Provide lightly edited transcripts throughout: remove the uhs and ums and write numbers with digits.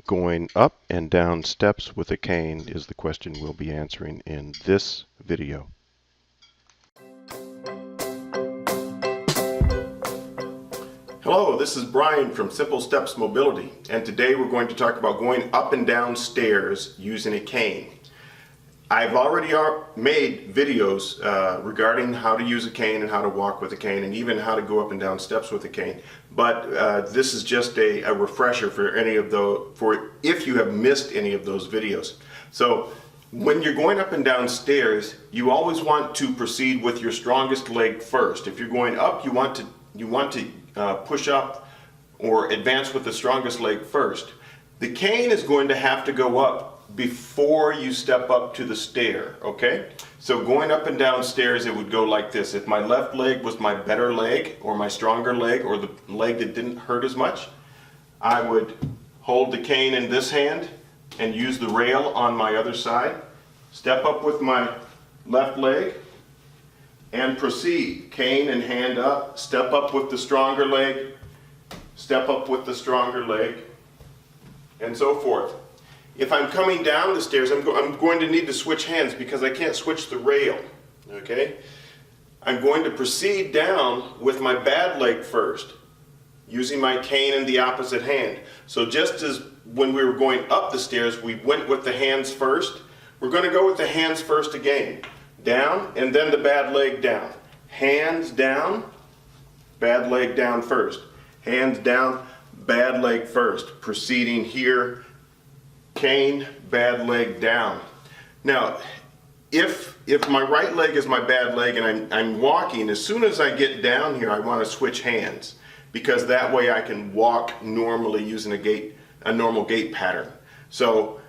Going up and down steps with a cane is the question we'll be answering in this video. Hello, this is Brian from Simple Steps Mobility, and today we're going to talk about going up and down stairs using a cane. I've already made videos regarding how to use a cane and how to walk with a cane and even how to go up and down steps with a cane, but this is just a refresher for any of those, for if you have missed any of those videos. So when you're going up and down stairs, you always want to proceed with your strongest leg first. If you're going up, you want to push up or advance with the strongest leg first. The cane is going to have to go up before you step up to the stair, okay? So going up and down stairs, it would go like this. If my left leg was my better leg or my stronger leg or the leg that didn't hurt as much, I would hold the cane in this hand and use the rail on my other side, step up with my left leg, and proceed. Cane and hand up, step up with the stronger leg, step up with the stronger leg, and so forth. If I'm coming down the stairs, I'm going to need to switch hands because I can't switch the rail, okay? I'm going to proceed down with my bad leg first, using my cane in the opposite hand. So just as when we were going up the stairs, we went with the hands first, we're going to go with the hands first again. Down, and then the bad leg down. Hands down, bad leg down first. Hands down, bad leg first. Proceeding here, cane, bad leg down. Now, if my right leg is my bad leg and I'm walking, as soon as I get down here, I want to switch hands because that way I can walk normally using a normal gait pattern. So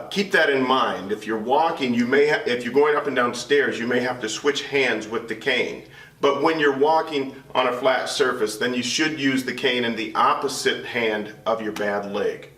keep that in mind. If you're walking, if you're going up and down stairs, you may have to switch hands with the cane. But when you're walking on a flat surface, then you should use the cane in the opposite hand of your bad leg.